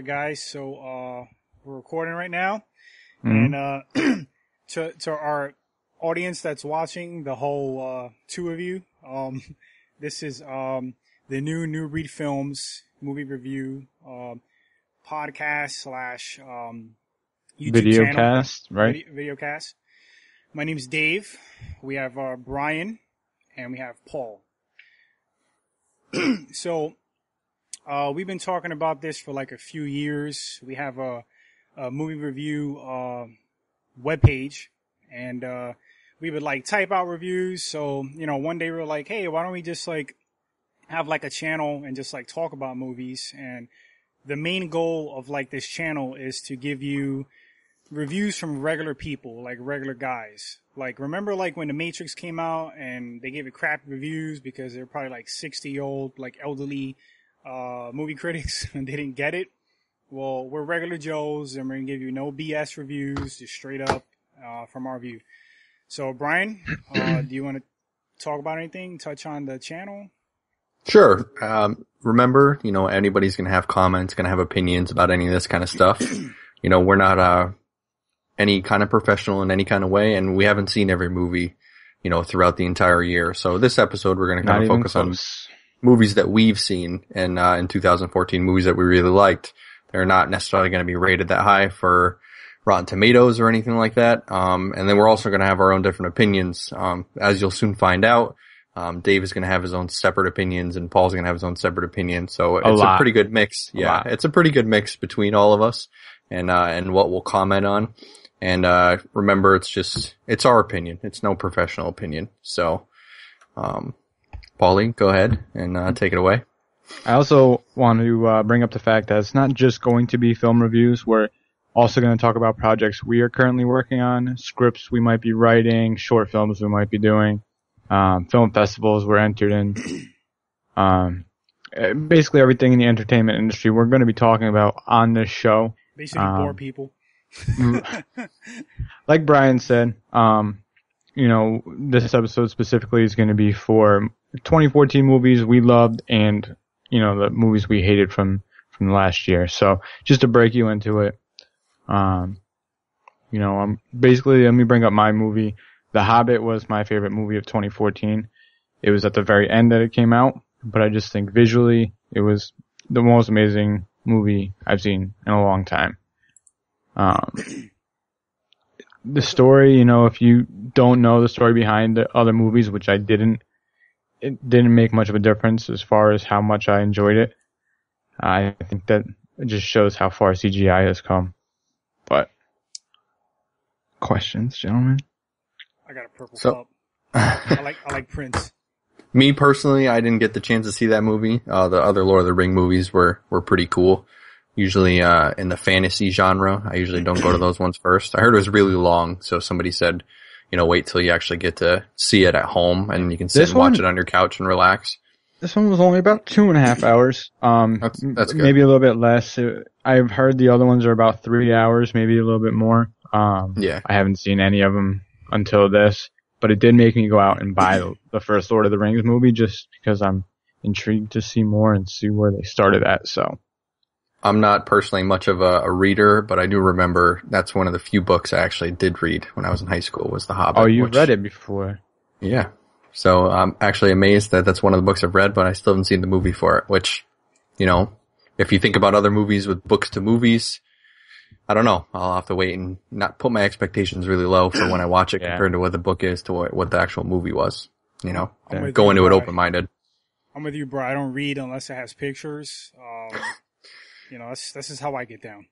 right, guys. So we're recording right now, Mm-hmm. and to our audience that's watching, the whole two of you, this is the new Newbreed Films movie review podcast slash YouTube Video channel, cast, right? Video cast. My name's Dave. We have Brian, and we have Paul. So. We've been talking about this for like a few years. We have a movie review webpage, and we would like type out reviews. So, one day we were like, hey, why don't we just like have like a channel and just like talk about movies? And the main goal of like this channel is to give you reviews from regular people, like regular guys. Like, remember like when The Matrix came out and they gave it crap reviews because they're probably like 60-year-old, like elderly movie critics and they didn't get it. Well, we're regular Joes and we're gonna give you no BS reviews, just straight up from our view. So, Brian, do you want to talk about anything? Touch on the channel? Sure. Remember, anybody's gonna have comments, gonna have opinions about any of this kind of stuff. We're not any kind of professional in any kind of way, and we haven't seen every movie, throughout the entire year. So this episode, we're gonna kind of focus on movies that we've seen in 2014, movies that we really liked. They're not necessarily going to be rated that high for Rotten Tomatoes or anything like that. And then we're also going to have our own different opinions. As you'll soon find out, Dave is going to have his own separate opinions and Paul's going to have his own separate opinions. So it's a pretty good mix. Yeah, it's a pretty good mix between all of us and what we'll comment on. And remember, it's our opinion. It's no professional opinion. So, Paulie, go ahead and take it away. I also want to bring up the fact that it's not just going to be film reviews. We're also going to talk about projects we are currently working on, scripts we might be writing, short films we might be doing, film festivals we're entered in. Basically everything in the entertainment industry we're going to be talking about on this show. Basically bore people. Like Brian said, this episode specifically is going to be for 2014 movies we loved and, the movies we hated from last year. So just to break you into it, basically let me bring up my movie. The Hobbit was my favorite movie of 2014. It was at the very end that it came out, but I just think visually it was the most amazing movie I've seen in a long time. The story, if you don't know the story behind the other movies, which I didn't, it didn't make much of a difference as far as how much I enjoyed it. I think that it just shows how far CGI has come. But, questions, gentlemen? I got a purple cup. I like Prince. Me personally, I didn't get the chance to see that movie. The other Lord of the Ring movies were pretty cool. Usually, in the fantasy genre. I usually don't go to those ones first. I heard it was really long, so somebody said, wait till you actually get to see it at home and you can sit and watch it on your couch and relax. This one was only about 2.5 hours. That's good. Maybe a little bit less. I've heard the other ones are about 3 hours, maybe a little bit more. Yeah. I haven't seen any of them until this, but it did make me go out and buy the first Lord of the Rings movie just because I'm intrigued to see more and see where they started at, so. I'm not personally much of a reader, but I do remember that's one of the few books I actually did read when I was in high school was The Hobbit. Oh, you've read it before? Yeah. So I'm actually amazed that that's one of the books I've read, but I still haven't seen the movie for it, which, if you think about other movies with books to movies, I don't know. I'll have to wait and not put my expectations really low for when I watch it compared to what the book is to what the actual movie was. Go into it open-minded. I'm with you, bro. I don't read unless it has pictures. This is how I get down.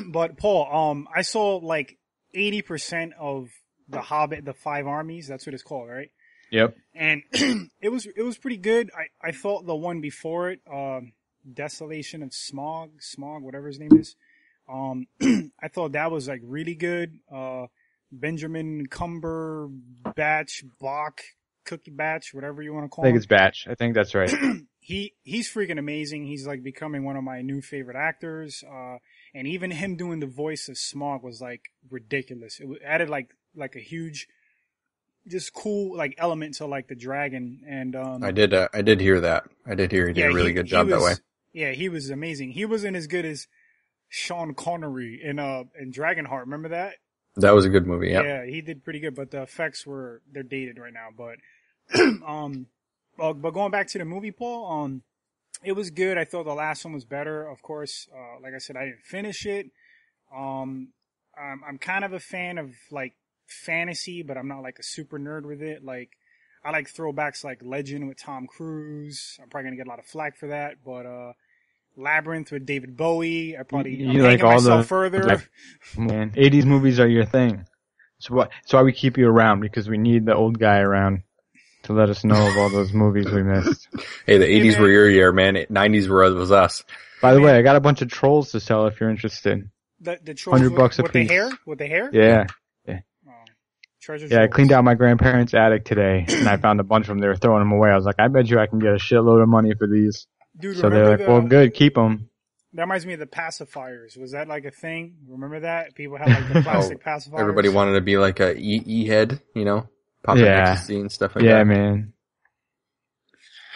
But Paul, I saw like 80% of The Hobbit, the 5 Armies. That's what it's called, right? Yep. And it was pretty good. I thought the one before it, Desolation of Smog, whatever his name is. I thought that was like really good. Benjamin Cumberbatch, Cookie Batch, whatever you want to call him. I think it's Batch. I think that's right. He's freaking amazing. He's like becoming one of my new favorite actors. And even him doing the voice of Smog was like ridiculous. It added like a huge, just cool like element to like the dragon. And I did hear that. I did hear he did a really good job that way. Yeah, he was amazing. He wasn't as good as Sean Connery in Dragonheart. Remember that? That was a good movie. Yeah. Yeah, he did pretty good, but the effects they're dated right now. But but going back to the movie, Paul, it was good. I thought the last one was better. Of course, like I said, I didn't finish it. I'm kind of a fan of like fantasy, but I'm not like a super nerd with it. Like I like throwbacks like Legend with Tom Cruise. I'm probably gonna get a lot of flack for that, but Labyrinth with David Bowie. I'm hanging myself further. Like, man, 80s movies are your thing. That's why we keep you around, because we need the old guy around to let us know of all those movies we missed. Hey, the 80s were your year, man. 90s was us. By the way, I got a bunch of trolls to sell if you're interested. The trolls $100 a with piece. the hair? With the hair? Yeah. Treasure Yeah, I trolls. cleaned out my grandparents' attic today, and I found a bunch of them. They were throwing them away. I was like, I bet you I can get a shitload of money for these. Dude, So they're like, well, good, keep them. That reminds me of the pacifiers. Was that like a thing? Remember that? People had like the plastic pacifiers? Everybody wanted to be like a E-head, you know? Popping ecstasy and stuff like that. Yeah, man.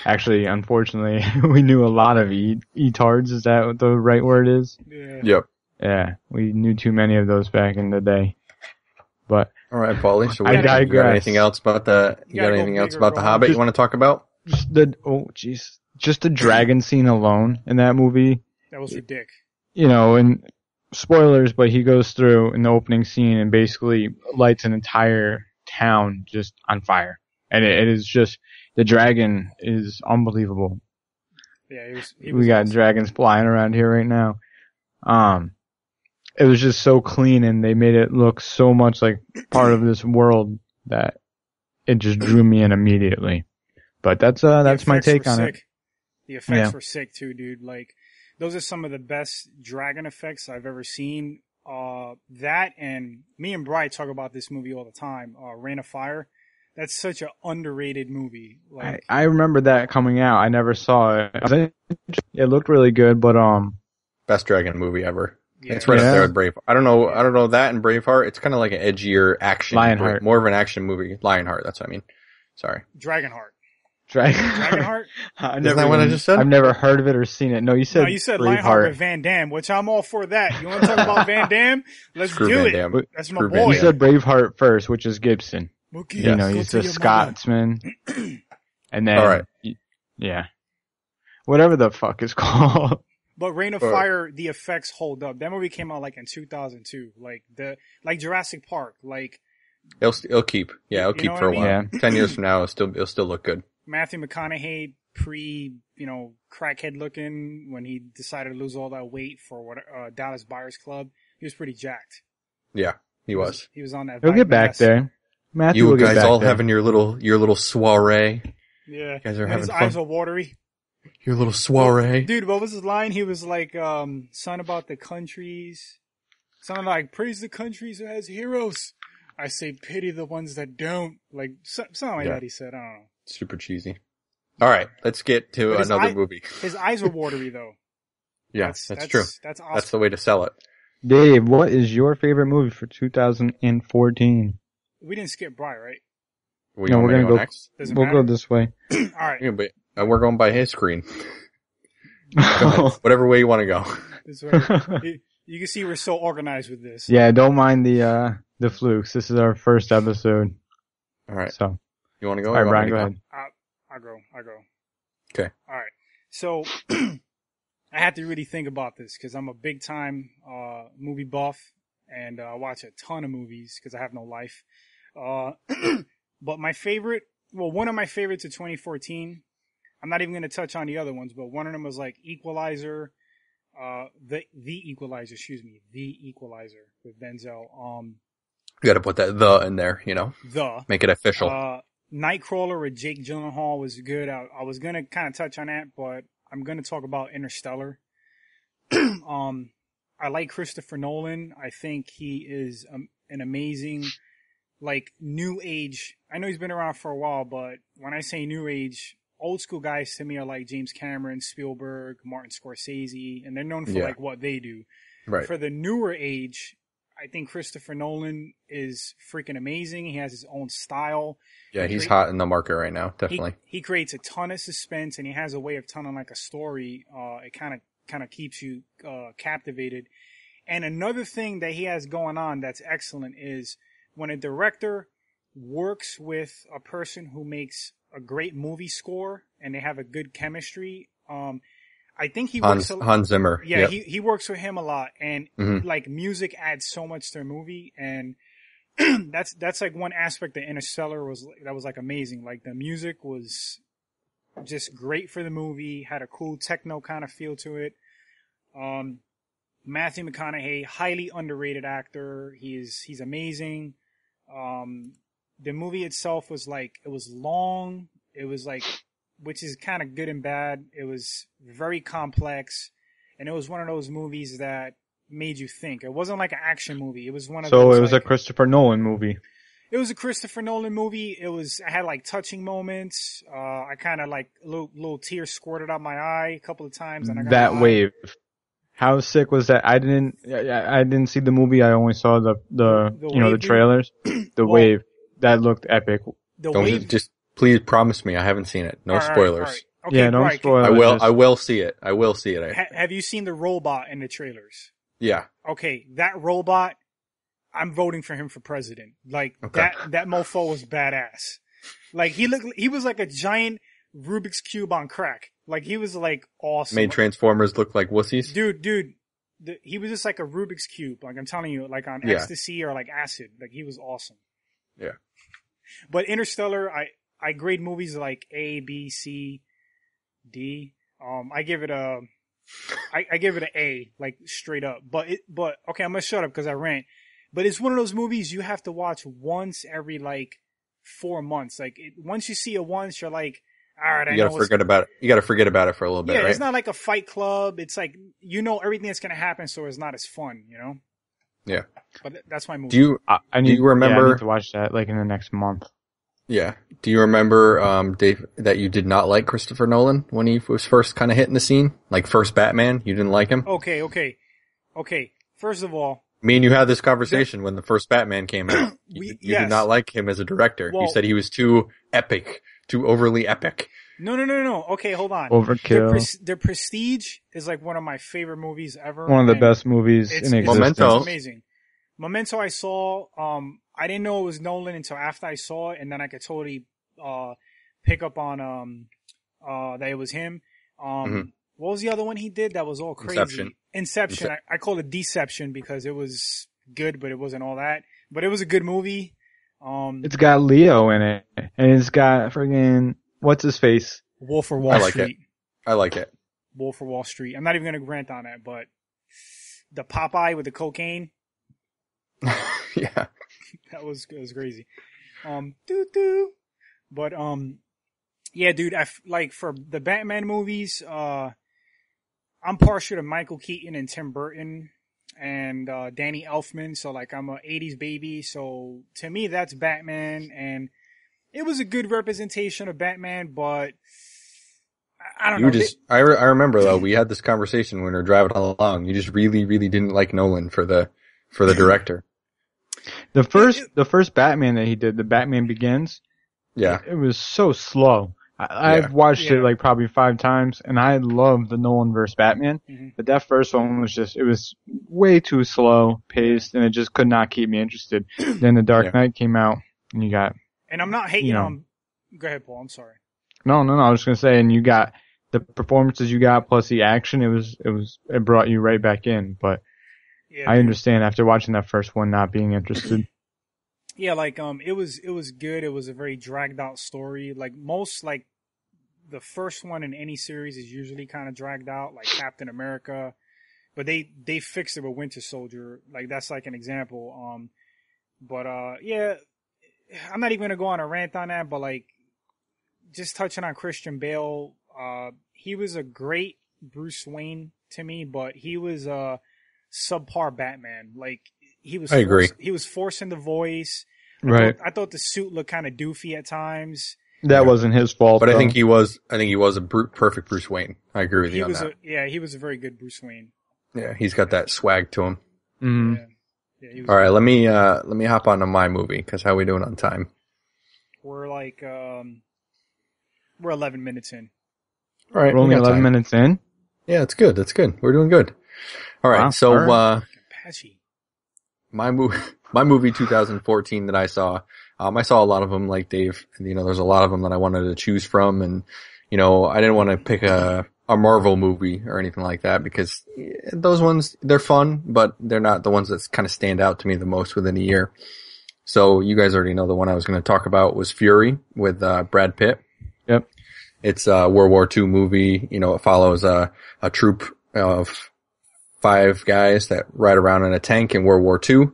Actually, unfortunately, we knew a lot of E-tards. Is that what the right word is? Yeah. Yep. Yeah, we knew too many of those back in the day. But all right, Paulie. So I digress. You got anything else about the Hobbit you want to talk about? Just the dragon scene alone in that movie. That was ridiculous. You know, and spoilers, but he goes through in the opening scene and basically lights an entire town just on fire. And it is just, the dragon is unbelievable. Yeah, we got dragons flying around here right now. It was just so clean, and they made it look so much like part of this world that it just drew me in immediately. But that's my take on it. The effects were sick too, dude. Like, those are some of the best dragon effects I've ever seen. That, and me and Bri talk about this movie all the time. Reign of Fire. That's such an underrated movie. Like, I remember that coming out. I never saw it. It looked really good, but best dragon movie ever. yeah. It's right up there with Braveheart. I don't know that and Braveheart. It's kind of like an edgier action. Lionheart. More of an action movie. Lionheart. That's what I mean. Sorry. Dragonheart. Dragonheart? Isn't that what I just said? I've never heard of it or seen it. No, you said Lionheart with Van Damme, which I'm all for that. You want to talk about Van Damme? Let's Screw do Van it. Damme. That's my boy. You said Braveheart first, which is Gibson. Okay, you know, he's the Scotsman. And then, all right. Yeah. Whatever the fuck it's called. But Reign of Fire, the effects hold up. That movie came out like in 2002. Like Jurassic Park. Like, it'll keep. Yeah, it'll keep for a while. Yeah. 10 years from now, it'll still look good. Matthew McConaughey, crackhead looking, when he decided to lose all that weight for Dallas Buyers Club, he was pretty jacked. Yeah, he was. He was on that. He'll get back there. Matthew you will guys get back all there. having your little soiree. Yeah. You guys are when having his fun. eyes are watery. Your little soiree. Dude, what was his line? He was like, son about the countries. Something like, praise the countries that has heroes. I say pity the ones that don't. Like, something like that he said. I don't know. Super cheesy. All right, let's get to another movie. His eyes are watery, though. Yeah, that's true. That's awesome. That's the way to sell it. Dave, what is your favorite movie for 2014? We didn't skip Bri, right? No, we're gonna go next. We'll go this way. All right. Yeah, but we're going by his screen. Whatever way you want to go. This way. You can see we're so organized with this. Yeah, don't mind the flukes. This is our first episode. All right. So, you want to go? All right, Brian, go ahead. I'll go. Okay. All right. So, I had to really think about this because I'm a big time movie buff and I watch a ton of movies because I have no life. But my favorite, one of my favorites of 2014, I'm not even going to touch on the other ones, but one of them was like Equalizer, the Equalizer with Denzel. You got to put that "the" in there, make it official. Nightcrawler with Jake Gyllenhaal was good. I was going to kind of touch on that, but I'm going to talk about Interstellar. I like Christopher Nolan. I think he is an amazing, like, new age. I know he's been around for a while, but when I say new age, old school guys to me are like James Cameron, Spielberg, Martin Scorsese, and they're known for like what they do. Right. For the newer age, I think Christopher Nolan is freaking amazing. He has his own style. Yeah, he's hot in the market right now, definitely. He creates a ton of suspense, and he has a way of telling like a story. It kind of keeps you captivated. And another thing that he has going on that's excellent is when a director works with a person who makes a great movie score and they have a good chemistry. I think he works Hans Zimmer. Yeah, yep. he works with him a lot, and like music adds so much to a movie, and that's like one aspect that Interstellar was like amazing. Like the music was just great for the movie, had a cool techno kind of feel to it. Matthew McConaughey, highly underrated actor. He's amazing. The movie itself was like, it was long. It was like, which is kind of good and bad. It was very complex, and it was one of those movies that made you think. It wasn't like an action movie. It was one of those. So it was like, a Christopher Nolan movie. It was a Christopher Nolan movie. I had like touching moments. I kind of like little tears squirted out my eye a couple of times, and I got that wave. How sick was that? I didn't see the movie. I only saw the wave, trailers. The wave that looked epic. Just please promise me I haven't seen it. No spoilers. All right. Okay, yeah, no right. spoilers. I will see it. I will see it. Have you seen the robot in the trailers? Yeah. Okay, that robot, I'm voting for him for president. Like that mofo was badass. Like he was like a giant Rubik's Cube on crack. Like he was like awesome. Made Transformers look like wussies. Dude, he was just like a Rubik's Cube. Like I'm telling you, like on ecstasy or like acid. Like he was awesome. Yeah. But Interstellar, I grade movies like A, B, C, D. I give it a A, like straight up. But okay, I'm gonna shut up because I rant. But it's one of those movies you have to watch once every like 4 months. Like once you see it once, you're like, all right, you gotta forget about it. You gotta forget about it for a little bit, right? It's not like a Fight Club. It's like you know everything that's gonna happen, so it's not as fun, you know. Yeah. But that's my movie. Do you remember? I need to watch that like in the next month. Yeah. Do you remember, Dave, that you did not like Christopher Nolan when he was first kind of hitting the scene? Like first Batman, you didn't like him? Okay. First of all, me and you had this conversation when the first Batman came out. You did not like him as a director. Well, you said he was too epic, too overly epic. No. Okay, hold on. Overkill. The Prestige is like one of my favorite movies ever. One of the best movies in existence. Memento. It's amazing. Memento I saw, I didn't know it was Nolan until after I saw it, and then I could totally pick up on that it was him. What was the other one he did that was all crazy? Inception. I call it Deception because it was good, but it wasn't all that. But it was a good movie. It's got Leo in it, and it's got friggin' what's his face? Wolf of Wall Street. I like it. Wolf of Wall Street. I'm not even gonna rant on that, but the Popeye with the cocaine. Yeah. That was crazy. But, yeah, dude, like for the Batman movies, I'm partial to Michael Keaton and Tim Burton and, Danny Elfman. So like I'm a 80s baby. So to me, that's Batman, and it was a good representation of Batman, but I don't know. I remember though, we had this conversation when we were driving along. You just really, really didn't like Nolan for the director. The first Batman that he did, the Batman Begins. Yeah. It was so slow. I've watched it like probably 5 times, and I love the Nolan vs. Batman. Mm-hmm. But that first one it was way too slow paced, and it just could not keep me interested. Then The Dark Knight came out, and you got. And I'm not hating on. Go ahead, Paul. I'm sorry. No. I was just gonna say, and you got the performances you got plus the action. It brought you right back in. But I understand after watching that first one not being interested. Yeah, like it was good. It was a very dragged out story. Like most, like the first one in any series is usually kind of dragged out, like Captain America. But they fixed it with Winter Soldier. Like that's like an example. Yeah, I'm not even gonna go on a rant on that. But like, just touching on Christian Bale, he was a great Bruce Wayne to me, but he was a subpar Batman. Like. I agree. He was forcing the voice. I thought the suit looked kind of doofy at times. That wasn't his fault. But I think he was a perfect Bruce Wayne. I agree with you on that. He was a very good Bruce Wayne. Yeah, he's got that swag to him. Mm-hmm. Yeah, he was All right, good. let me hop onto my movie because how we doing on time? We're like, we're 11 minutes in. All right, We're only we got 11 time. minutes in. Yeah, it's good. That's good. We're doing good. All right, Wow. so All right. Patchy. my movie 2014 that I saw a lot of them like Dave. There's a lot of them that I wanted to choose from, and I didn't want to pick a Marvel movie or anything like that because those ones, they're fun, but they're not the ones that kind of stand out to me the most within a year. So you guys already know the one I was going to talk about was Fury with Brad Pitt. Yep. It's a World War II movie. It follows a troop of 5 guys that ride around in a tank in World War II.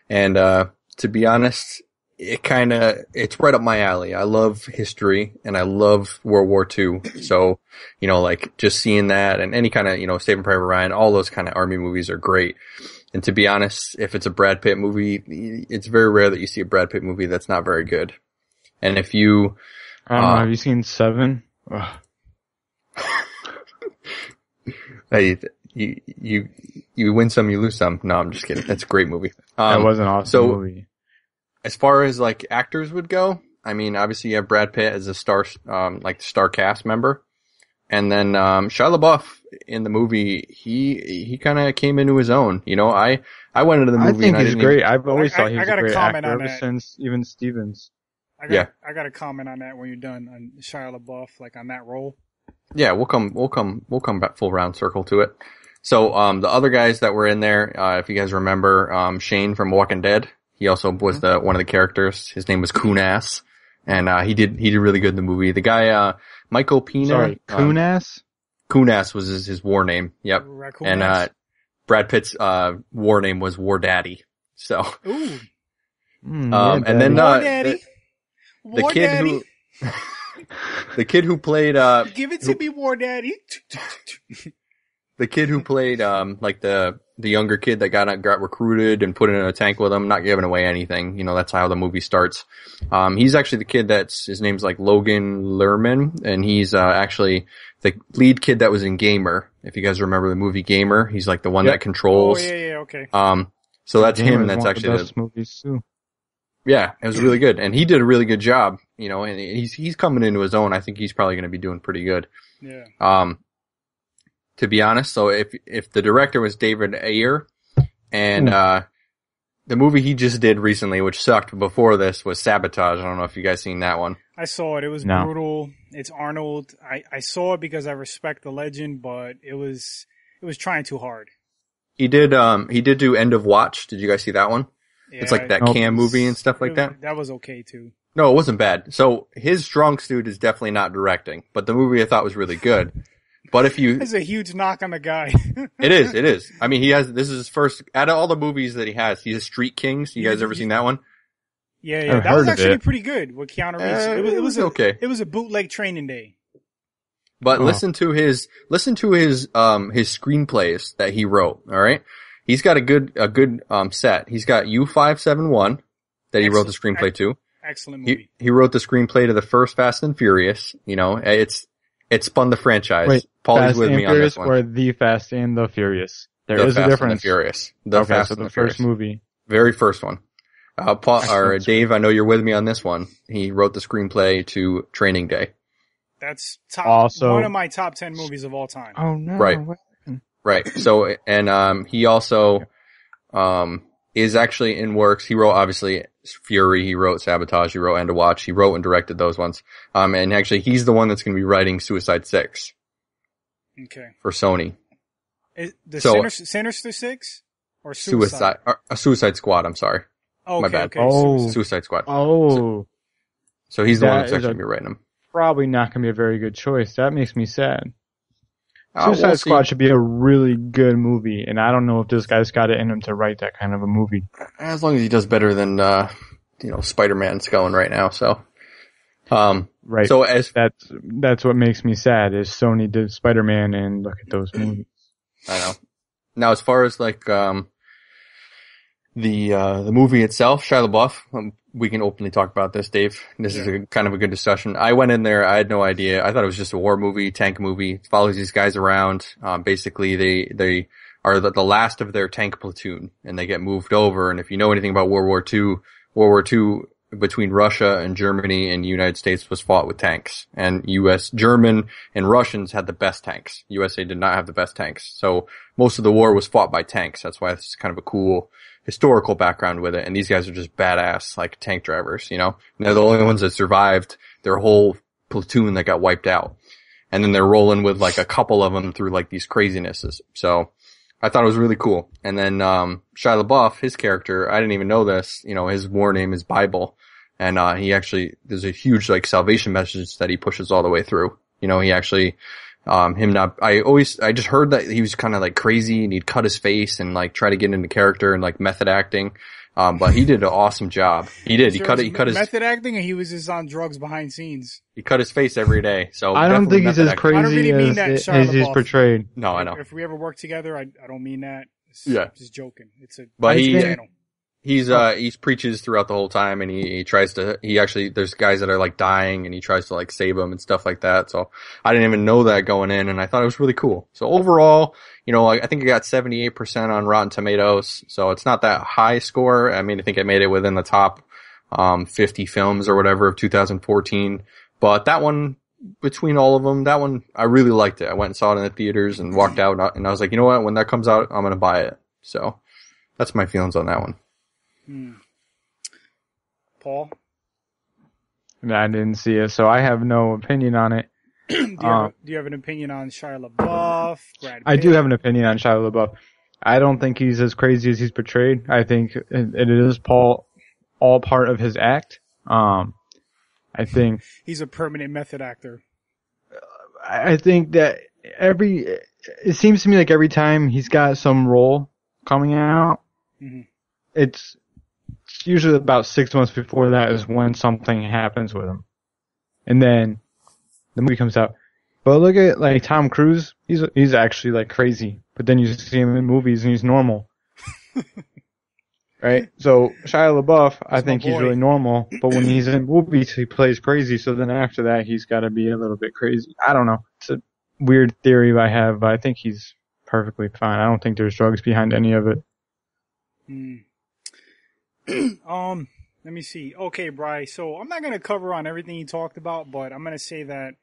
And to be honest, it's right up my alley. I love history and I love World War II. So, like just seeing that and any kind of, Saving Private Ryan, all those kind of army movies are great. And to be honest, if it's a Brad Pitt movie, it's very rare that you see a Brad Pitt movie that's not very good. And if you, I don't know. Have you seen Seven? Ugh. hey, you win some, you lose some. No, I'm just kidding. That's a great movie. That was an awesome movie. As far as like actors would go, I mean, obviously you have Brad Pitt as a star, like the star cast member. And then, Shia LaBeouf in the movie, he kind of came into his own. I went into the movie I think he's great. I've always thought he was I a got a great comment actor on ever that. since even Stevens. I got a comment on that when you're done on Shia LaBeouf, like on that role. Yeah, we'll come back full round circle to it. So, the other guys that were in there, if you guys remember, Shane from Walking Dead, he also was one of the characters. His name was Kunas, and he did really good in the movie. The guy, Michael Pena. Sorry, Kunas? Kunas was his war name. Yep. Raccoon And, ass. Brad Pitt's, war name was War Daddy. So, Ooh, and then, War Daddy. the War kid Daddy. the kid who played, Give it to me, War Daddy. the kid who played, like the younger kid that got recruited and put in a tank with him, not giving away anything. That's how the movie starts. He's actually the kid his name's like Logan Lerman, and he's, actually the lead kid that was in Gamer. If you guys remember the movie Gamer, he's like the one that controls. Oh, yeah, okay. So that's Gamer him. is That's one of actually the best movies too. yeah, it was really good. And he did a really good job, and he's coming into his own. I think he's probably going to be doing pretty good. Yeah. To be honest, so if the director was David Ayer, and the movie he just did recently, which sucked before this, was Sabotage. I don't know if you guys seen that one. I saw it. It was brutal. It's Arnold. I saw it because I respect the legend, but it was trying too hard. He did do End of Watch. Did you guys see that one? Yeah, It's like that Cam movie and stuff like that. That was okay too. No, it wasn't bad. So his strong suit is definitely not directing, but the movie I thought was really good. But if you, That's a huge knock on the guy. it is. I mean, this is his first, out of all the movies that he has, he's a Street Kings. You guys ever seen that one? Yeah. That was actually pretty good with Keanu Reeves. It was okay. It was a bootleg Training Day. But listen to his screenplays that he wrote. All right. He's got a good set. He's got U-571 that he wrote the screenplay to. Excellent movie. He wrote the screenplay to the first Fast and Furious. It spun the franchise. Wait, Paulie's Fast with and me on Furious this one. or The Fast and the Furious? There The is Fast a difference. And the Furious. The Fast so and the the first Furious. movie. Very first one. Dave, I know you're with me on this one. He wrote the screenplay to Training Day. That's one of my top 10 movies of all time. Oh no! Right. Right. So, and he also is actually in works. He wrote obviously Fury. He wrote Sabotage. He wrote End of Watch. He wrote and directed those ones. And actually, he's the one that's going to be writing Suicide 6. Okay. For Sony. Sinister Six or Suicide? Suicide Squad. I'm sorry. Okay, my bad. Okay. Suicide Squad. Oh. So he's the one that's actually going to be writing them. Probably not going to be a very good choice. That makes me sad. Suicide Suicide Squad should be a really good movie, and I don't know if this guy's got it in him to write that kind of a movie. As long as he does better than, Spider-Man's going right now, so. Right. So that's what makes me sad is Sony did Spider-Man and look at those movies. I know. Now, as far as the movie itself, Shia LaBeouf, we can openly talk about this, Dave. This is kind of a good discussion. I went in there, I had no idea. I thought it was just a war movie, tank movie. It follows these guys around. Basically, they are the last of their tank platoon, and they get moved over. And if you know anything about World War II between Russia and Germany and the United States was fought with tanks. And German and Russians had the best tanks. USA did not have the best tanks. So most of the war was fought by tanks. That's why it's kind of a cool historical background with it. And these guys are just badass, like tank drivers, you know? And they're the only ones that survived their whole platoon that got wiped out. And then they're rolling with like a couple of them through like these crazinesses. So I thought it was really cool. And then, Shia LaBeouf, his character, I didn't even know this, you know, his war name is Bible. And, there's a huge like salvation message that he pushes all the way through. You know, he actually, I just heard that he was kind of like crazy and he'd cut his face and like try to get into character and like method acting. But he did an awesome job. He did. Sure, He cut his method acting, and he was just on drugs behind scenes. He cut his face every day. So I don't think he's as crazy I don't really mean that, as he's portrayed. No, I know. If we ever work together, I don't mean that. Yeah. Just joking. It's a But channel. he preaches throughout the whole time, and there's guys that are like dying, and he tries to like save them and stuff like that. So I didn't even know that going in, and I thought it was really cool. So overall, you know, I think it got 78% on Rotten Tomatoes. So it's not that high score. I mean, I think it made it within the top 50 films or whatever of 2014. But that one, between all of them, that one, I really liked it. I went and saw it in the theaters and walked out, and I was like, you know what? When that comes out, I'm going to buy it. So that's my feelings on that one. Paul? I didn't see it, so I have no opinion on it. Do you have an opinion on Shia LaBeouf? Brad Pitt? I do have an opinion on Shia LaBeouf. I don't think he's as crazy as he's portrayed. I think it is all part of his act. I think he's a permanent method actor. I think that it seems to me like every time he's got some role coming out, it's usually about 6 months before that is when something happens with him. And then the movie comes out. But look at like Tom Cruise, he's actually like crazy. But then you see him in movies and he's normal. Right? So Shia LaBeouf, I think he's really normal, but when he's in movies he plays crazy, so then after that he's gotta be a little bit crazy. I don't know. It's a weird theory I have, but I think he's perfectly fine. I don't think there's drugs behind any of it. Let me see. Okay, Bri. So I'm not gonna cover on everything you talked about, but I'm gonna say that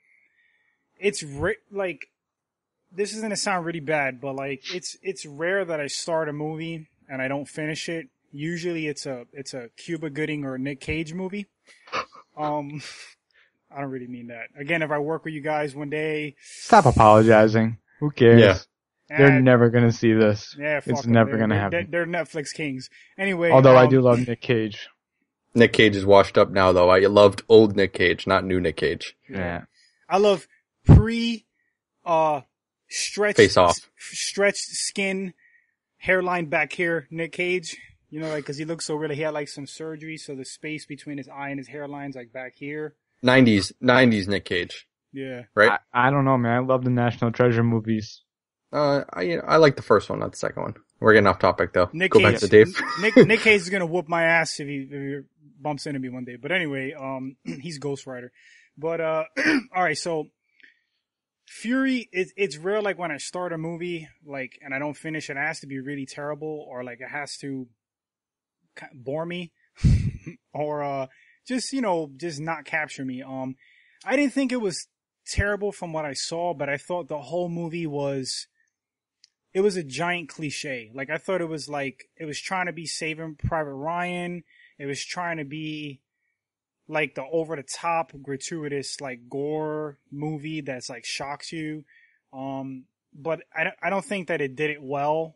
it's like this is gonna sound really bad, but like it's rare that I start a movie and I don't finish it. Usually it's a Cuba Gooding or Nick Cage movie. I don't really mean that. Again, if I work with you guys one day, stop apologizing. Who cares? Yeah. They're never gonna see this. Yeah, it's never gonna happen. They're Netflix kings. Anyway. Although I do love Nick Cage. Nick Cage is washed up now, though. I loved old Nick Cage, not new Nick Cage. Yeah. I love stretched skin, hairline back here Nick Cage. You know, like, cause he looks so real. He had like some surgery, so the space between his eye and his hairline's like back here. 90s Nick Cage. Yeah. Right? I don't know, man. I love the National Treasure movies. I like the first one, not the second one. We're getting off topic though. Nick Go Cage, back to Dave. Nick Cage is gonna whoop my ass if he bumps into me one day. But anyway, he's Ghost Rider. But alright, so Fury, it's rare like when I start a movie, like, and I don't finish, it has to be really terrible, or like it has to bore me, or just not capture me. I didn't think it was terrible from what I saw, but I thought the whole movie was a giant cliche. Like, I thought it was trying to be Saving Private Ryan. It was trying to be like the over the top, gratuitous, like gore movie that's like shocks you. But I don't think that it did it well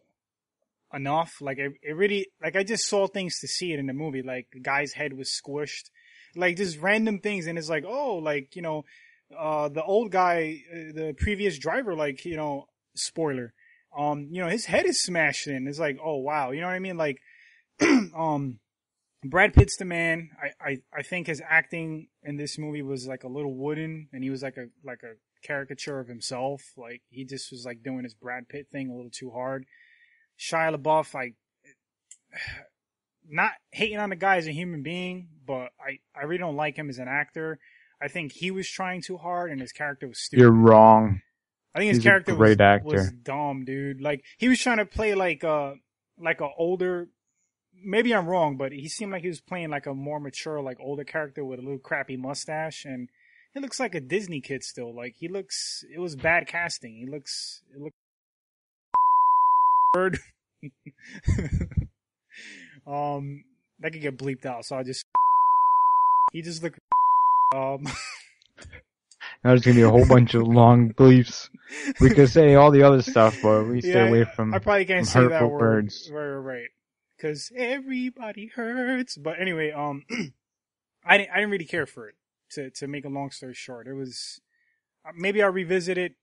enough. Like, it really, like, I just saw things to see it in the movie. Like, the guy's head was squished, like just random things, and it's like, oh, like, the old guy, the previous driver, like, spoiler, his head is smashed in. It's like, oh wow, you know what I mean? Like, Brad Pitt's the man. I think his acting in this movie was like a little wooden, and he was like a caricature of himself. Like, he just was like doing his Brad Pitt thing a little too hard. Shia LaBeouf, not hating on the guy as a human being, but I really don't like him as an actor. I think he was trying too hard, and his character was stupid. You're wrong. I think his He's character a great was actor. dumb, dude. Like he was trying to play like a older. Maybe I'm wrong, but he seemed like he was playing like a more mature, like older character with a little crappy mustache, and he looks like a Disney kid still. Like he looks. It was bad casting. It looked. Bird. That could get bleeped out, so I just. He just looked. Now there's gonna be a whole bunch of long bleeps. We could say all the other stuff, but we stay away from. I probably can't from say that hurtful word. words. Right. Because everybody hurts. But anyway, I didn't really care for it. To make a long story short, it was maybe I'll revisit it.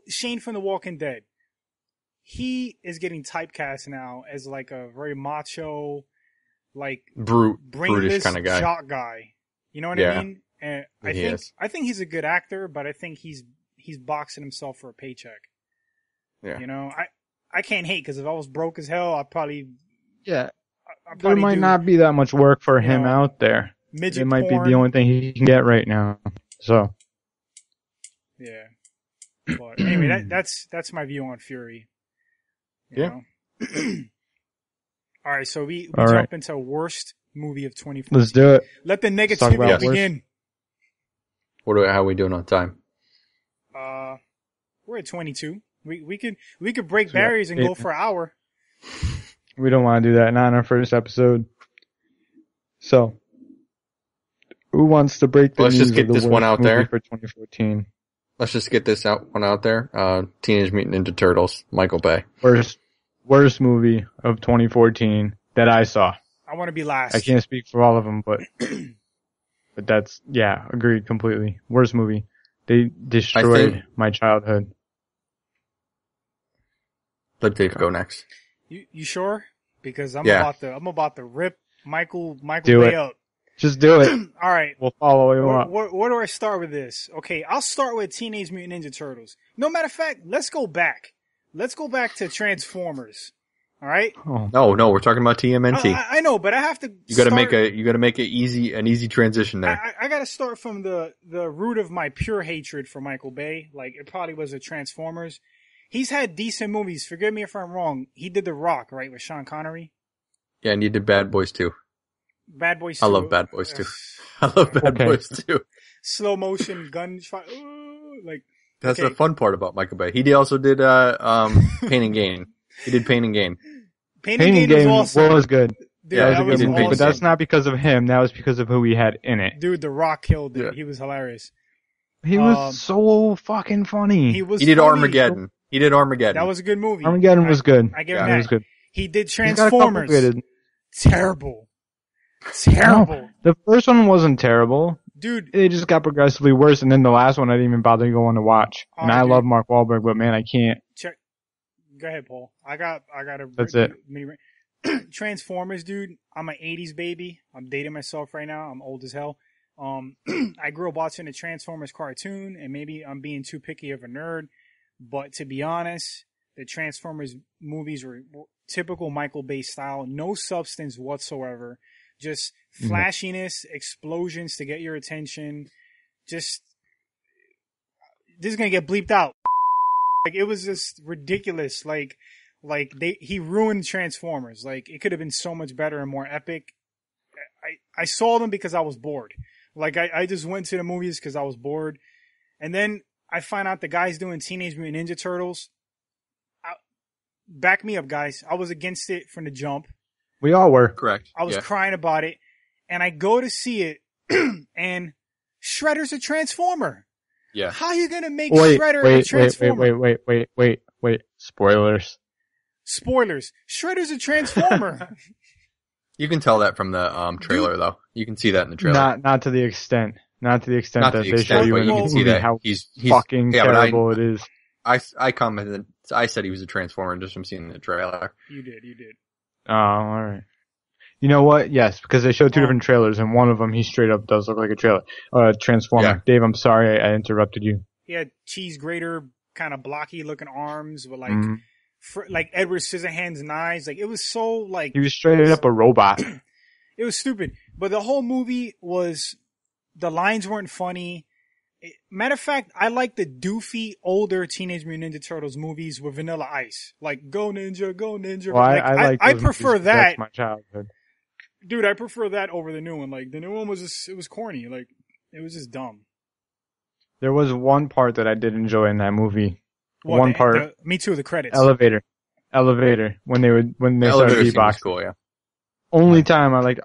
Shane from The Walking Dead. He is getting typecast now as like a very macho, like brutish kind of guy. jock guy. You know what I mean? And I think he's a good actor, but I think he's boxing himself for a paycheck. Yeah. You know, I can't hate because if I was broke as hell, I'd probably there might not be that much work for him out there. Midget it might porn. be the only thing he can get right now. So yeah. But anyway, that's my view on Fury. You know? All right, so we jump into worst movie of 2014. Let's do it. Let the negativity begin. How are we doing on time? We're at 22. We could break barriers and go for an hour. We don't want to do that. Not in our first episode. So, who wants to break the Let's news just get of the this worst one out movie there for 2014? Let's just get this one out there. Teenage Mutant Ninja Turtles, Michael Bay. Worst movie of 2014 that I saw. I want to be last. I can't speak for all of them, but that's agreed completely. Worst movie. They destroyed my childhood. Let Dave go next. You sure? Because I'm about to rip Michael do Bay it. up. Just do it. All right. We'll follow you up. Where do I start with this? Okay, I'll start with Teenage Mutant Ninja Turtles. No matter of fact, let's go back. Let's go back to Transformers. All right? Oh. No, we're talking about TMNT. I know, but I have to. You got to make an easy transition there. I got to start from the root of my pure hatred for Michael Bay. Like it probably was the Transformers. He's had decent movies. Forgive me if I'm wrong. He did The Rock, right, with Sean Connery. Yeah, and you did Bad Boys too. Bad Boys 2. I love Bad Boys too. I love Bad Boys too. Slow motion gunshot. That's the fun part about Michael Bay. He also did Pain and Gain. He did Pain and Gain. Pain and Gain was awesome. Was good. Dude, that was a good movie, awesome. but that's not because of him. That was because of who he had in it. Dude, The Rock killed it. Yeah. He was hilarious. He was so fucking funny. He did Armageddon. He did Armageddon. That was a good movie. Armageddon was good. I give him that. It was good. He did Transformers. Terrible. No, the first one wasn't terrible. Dude. It just got progressively worse, and then the last one I didn't even bother going to watch. And I love Mark Wahlberg, but man, I can't. Go ahead, Paul. I got That's it. Transformers, dude. I'm an 80s baby. I'm dating myself right now. I'm old as hell. I grew up watching the Transformers cartoon, and maybe I'm being too picky of a nerd, but to be honest, the Transformers movies were typical Michael Bay style, no substance whatsoever, just flashiness, explosions to get your attention. This is gonna get bleeped out. Like it was just ridiculous. He ruined Transformers. Like it could have been so much better and more epic. I saw them because I was bored. Like I just went to the movies because I was bored. And then I find out the guy's doing Teenage Mutant Ninja Turtles. Back me up, guys. I was against it from the jump. We all were. Correct. I was crying about it. And I go to see it and Shredder's a Transformer. Yeah. How are you going to make Shredder a Transformer? Wait. Spoilers. Shredder's a Transformer. You can tell that from the trailer, though. You can see that in the trailer. Not to the extent. Not to the extent that they show you in the can see movie that how he's fucking terrible it is. I commented. I said he was a Transformer just from seeing the trailer. You did. Oh, all right. You know what? Yes, because they showed two different trailers, and one of them he straight up does look like a Transformer. Yeah. Dave, I'm sorry I interrupted you. He had cheese grater, kind of blocky looking arms with like Edward Scissorhands knives. Like it was so like he was straight up a robot. It was stupid, but the whole movie was the lines weren't funny. Matter of fact, I like the doofy older Teenage Mutant Ninja Turtles movies with Vanilla Ice, like Go Ninja, Go Ninja. Well, like, I like I those prefer movies, that. That's my childhood. Dude, I prefer that over the new one. Like the new one was just, it was corny. Like it was just dumb. There was one part that I did enjoy in that movie. What, me too. The credits. Elevator. When they started beatboxing. Cool, yeah. Only time I liked,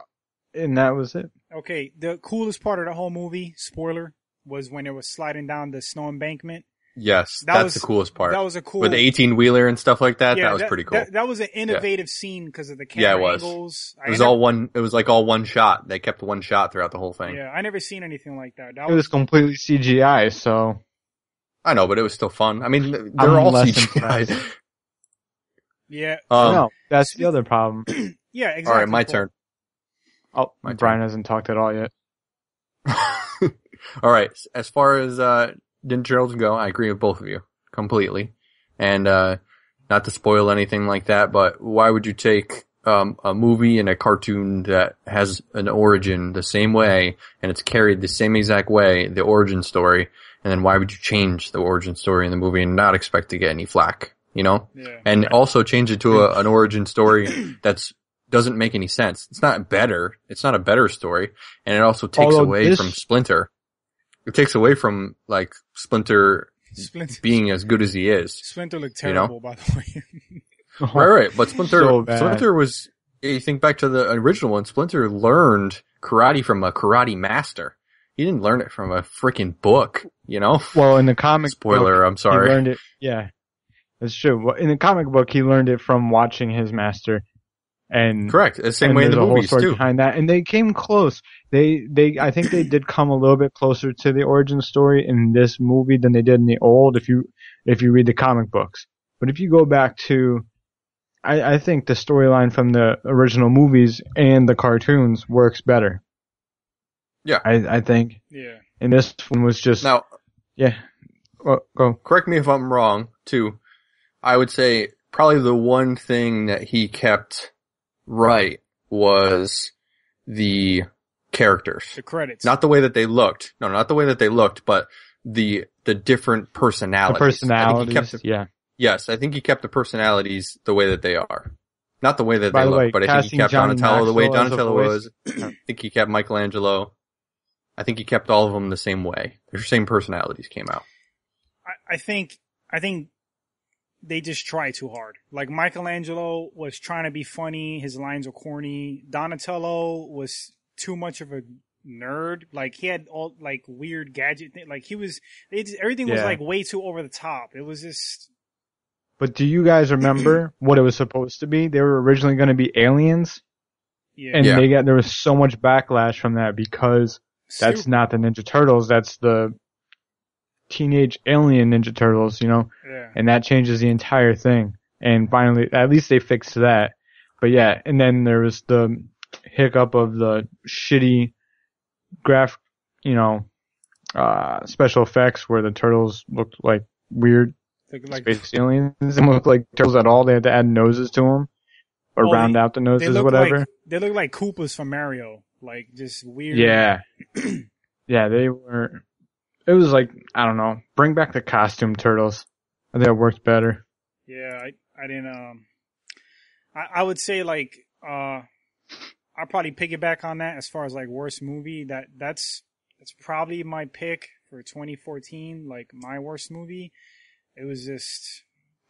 and that was it. Okay, the coolest part of the whole movie, spoiler, was when it was sliding down the snow embankment. Yes, that's the coolest part. That was a cool... With the 18-wheeler and stuff like that, yeah, that was pretty cool. That was an innovative scene because of the camera angles. It was like all one shot. They kept one shot throughout the whole thing. Yeah, I never seen anything like that. It was completely CGI, so... I know, but it was still fun. I mean, they're all CGI. Yeah. No, that's the other problem. Yeah, exactly. Alright, my turn. Oh, Brian hasn't talked at all yet. Alright, as far as Ninja Turtles go, I agree with both of you completely. And not to spoil anything like that, but why would you take a movie and a cartoon that has an origin the same way and it's carried the same exact way, the origin story, and then why would you change the origin story in the movie and not expect to get any flack, you know? Yeah. And also change it to an origin story doesn't make any sense. It's not better. It's not a better story. And it also takes away from Splinter. It takes away from, like, Splinter being as good as he is. Splinter looked terrible, by the way. Right. But Splinter was, you think back to the original one, Splinter learned karate from a karate master. He didn't learn it from a freaking book, you know? Well, in the comic Spoiler, book, I'm sorry. He learned it, yeah. That's true. In the comic book, he learned it from watching his master. And correct. The same way in the movies too. Behind that, and they came close. I think they did come a little bit closer to the origin story in this movie than they did in the old. If you read the comic books, but if you go back to, I think the storyline from the original movies and the cartoons works better. Yeah, I think. Yeah. And this one was just now. Yeah. Well, go. Correct me if I'm wrong. Too. I would say probably the one thing that he kept right was the characters. The credits. Not the way that they looked. No, not the way that they looked, but the different personalities. The personalities, yeah. Yes, I think he kept the personalities the way that they are. Not the way that By they the way, look, but I think he kept Johnny Donatello the way Maxwell Donatello was. I think he kept Michelangelo. I think he kept all of them the same way. Their same personalities came out. I think they just try too hard. Like Michelangelo was trying to be funny. His lines were corny. Donatello was too much of a nerd. Like he had all like weird gadget like everything was like way too over the top. It was just. But do you guys remember what it was supposed to be? They were originally going to be aliens. Yeah. And there was so much backlash from that because that's not the Ninja Turtles. That's the Teenage Alien Ninja Turtles, you know? Yeah. And that changes the entire thing. And finally, at least they fixed that. But yeah, and then there was the hiccup of the shitty special effects where the turtles looked like weird space aliens. They didn't look like turtles at all. They had to add noses to them. Or round out the noses, whatever. They look like Koopas from Mario. Like, just weird. Yeah. Yeah, they were. It was like, I don't know, bring back the costume turtles. I think it worked better. Yeah, I didn't, I would say like, I'll probably piggyback on that as far as like worst movie. That's probably my pick for 2014, like my worst movie. It was just,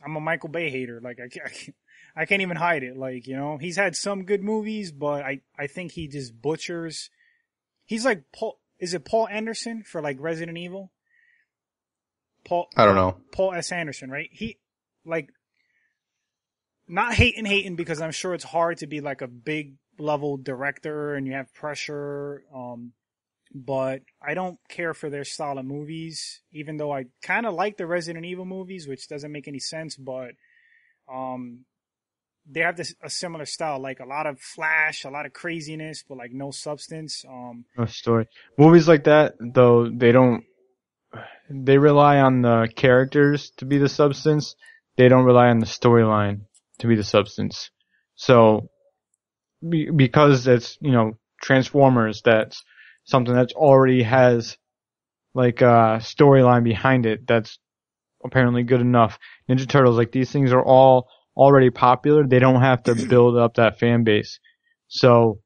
I'm a Michael Bay hater. Like, I can't even hide it. Like, you know, he's had some good movies, but I think he just butchers. He's like is it Paul Anderson for like Resident Evil? I don't know. Paul S. Anderson, right? He, like, not hating because I'm sure it's hard to be like a big level director and you have pressure. But I don't care for their style of movies, even though I kind of like the Resident Evil movies, which doesn't make any sense, but, they have a similar style, like a lot of flash, a lot of craziness, but like no substance. No story. Movies like that, though, they rely on the characters to be the substance. They don't rely on the storyline to be the substance. So, because it's, Transformers, that's something that already has storyline behind it that's apparently good enough. Ninja Turtles, like these things are all already popular. They don't have to build up that fan base. So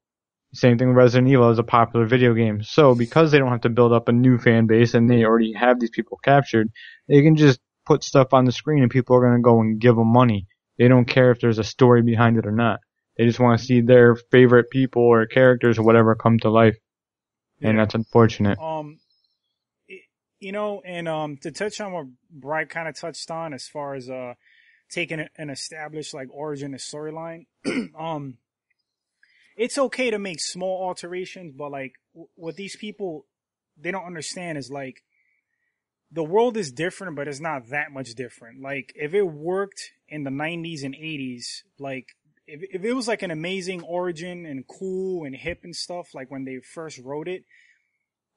same thing with Resident Evil is a popular video game. So because they don't have to build up a new fan base and they already have these people captured, they can just put stuff on the screen and people are going to go and give them money. They don't care if there's a story behind it or not. They just want to see their favorite people or characters or whatever come to life. And that's unfortunate. To touch on what Bright kind of touched on as far as taking an established like origin and storyline, it's okay to make small alterations, but like what these people they don't understand is like the world is different, but it's not that much different. Like if it worked in the 90s and 80s, like if it was like an amazing origin and cool and hip and stuff, like when they first wrote it,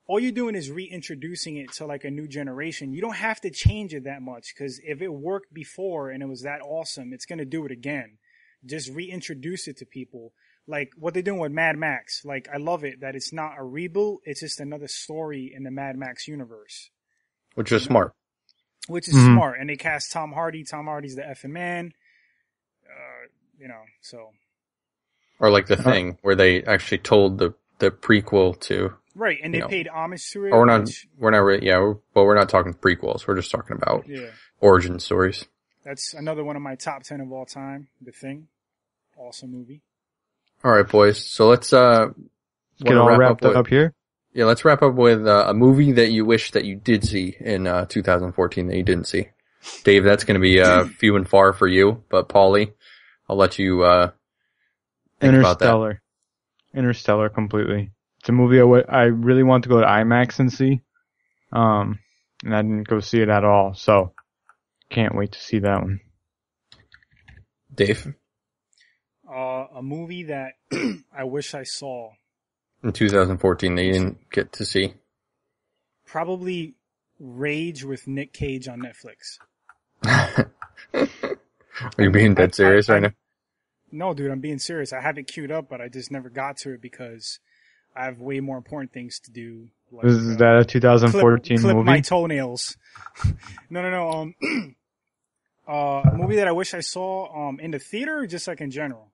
all you're doing is reintroducing it to like a new generation. You don't have to change it that much because if it worked before and it was that awesome, it's going to do it again. Just reintroduce it to people. Like what they're doing with Mad Max. Like I love it that it's not a reboot. It's just another story in the Mad Max universe. Which is smart. Which is smart. And they cast Tom Hardy. Tom Hardy's the effing man. So. Or like The Thing, where they actually told the prequel to. Right, and they paid homage to it. Or we're not really, but we're not talking prequels. We're just talking about origin stories. That's another one of my top 10 of all time. The Thing. Awesome movie. All right, boys. So let's, get all wrapped up here. Yeah, let's wrap up with a movie that you wish that you did see in 2014 that you didn't see. Dave, that's going to be few and far for you, but Paulie, I'll let you think about that. Interstellar completely. It's a movie I really want to go to IMAX and see, and I didn't go see it at all, so can't wait to see that one. Dave? A movie that I wish I saw. In 2014 that you didn't get to see? Probably Rage with Nick Cage on Netflix. Are you being dead serious right now? No, dude, I'm being serious. I have it queued up, but I just never got to it because I have way more important things to do. Like, is that a 2014 clip movie? My toenails. No. A movie that I wish I saw in the theater or just like in general?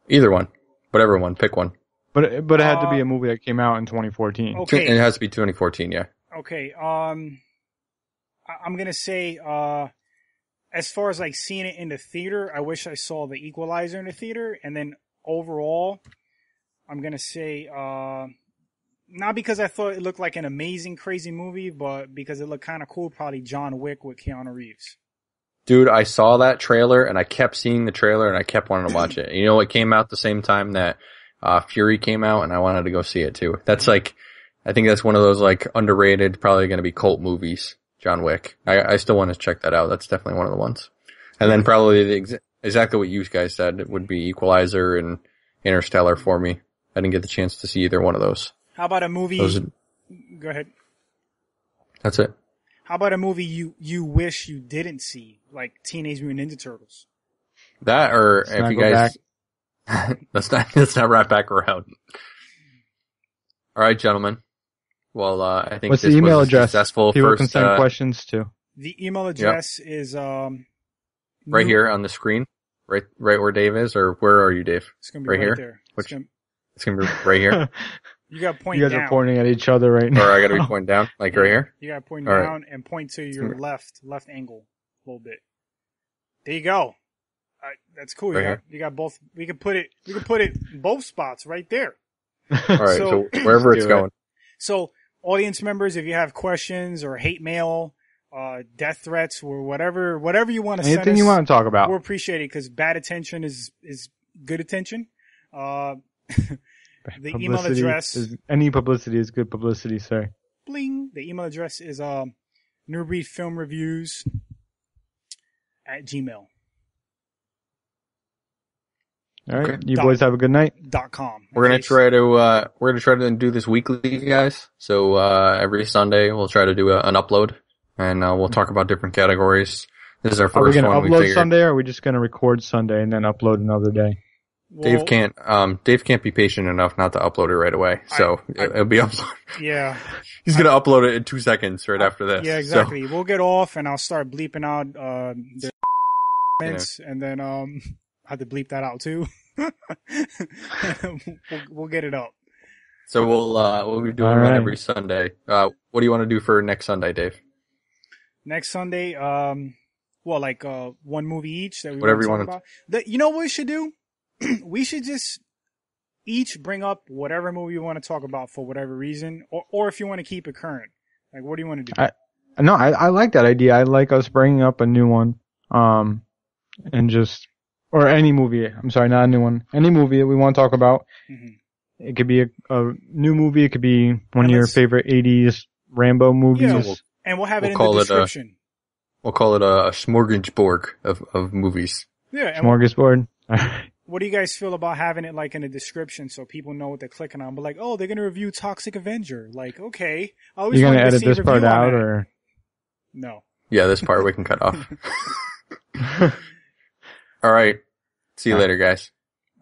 Either one. Whatever one. Pick one. But it had to be a movie that came out in 2014. Okay. It has to be 2014, yeah. Okay. I'm going to say as far as like seeing it in the theater, I wish I saw The Equalizer in the theater. And then overall, I'm going to say not because I thought it looked like an amazing, crazy movie, but because it looked kind of cool, probably John Wick with Keanu Reeves. Dude, I saw that trailer and I kept seeing the trailer and I kept wanting to watch it. You know, it came out the same time that Fury came out and I wanted to go see it too. That's like, I think that's one of those like underrated, probably going to be cult movies, John Wick. I still want to check that out. That's definitely one of the ones. And then probably exactly what you guys said, it would be Equalizer and Interstellar for me. I didn't get the chance to see either one of those. How about a movie? Go ahead. That's it. How about a movie you wish you didn't see, like Teenage Mutant Ninja Turtles? That, or if you guys, let's not wrap back around. All right, gentlemen. Well, I think what's this the email was address? Successful. People first, can send questions to. The email address is right here on the screen, right where Dave is, or where are you, Dave? It's gonna be right here. There. It's gonna be right here. You got to point down. You guys are pointing at each other right now. Or I got to be pointing down, like right here? You got to point down and point to your left angle a little bit. There you go. That's cool. Right you got both. We could put it in both spots right there. All right. So wherever it's going. So audience members, if you have questions or hate mail, death threats or whatever you want to send us. Anything you want to talk about. We'll appreciate it because bad attention is good attention. The email address any publicity is good publicity, sir. Bling. The email address is Newbreed Film Reviews @gmail.com. All right, you boys have a good night. .com. We're gonna try to do this weekly, guys. So every Sunday we'll try to do an upload, and we'll talk about different categories. This is our first one. Are we gonna upload Sunday, or are we just gonna record Sunday and then upload another day? Well, Dave can't be patient enough not to upload it right away. So it'll be uploaded. Yeah. He's going to upload it in 2 seconds right after this. Yeah, exactly. So. We'll get off and I'll start bleeping out, the comments and then, I have to bleep that out too. we'll get it up. So we'll be doing one every Sunday. What do you want to do for next Sunday, Dave? Next Sunday, one movie each that we Whatever you want to want talk about. You know what we should do? We should just each bring up whatever movie you want to talk about for whatever reason, or if you want to keep it current. Like, what do you want to do? I like that idea. I like us bringing up a new one, or any movie. I'm sorry, not a new one. Any movie that we want to talk about. Mm-hmm. It could be a new movie. It could be one of your favorite 80s Rambo movies. Yeah, and we'll have it in the description. We'll call it a smorgasbord of movies. Yeah, smorgasbord. What do you guys feel about having it like in the description so people know what they're clicking on? But like, oh, they're gonna review Toxic Avenger. Like, okay, I always you're gonna wanted to edit see a this part review on out, that. or no? Yeah, this part we can cut off. All right. See you later, guys.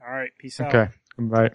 All right. Peace out. Okay. Bye.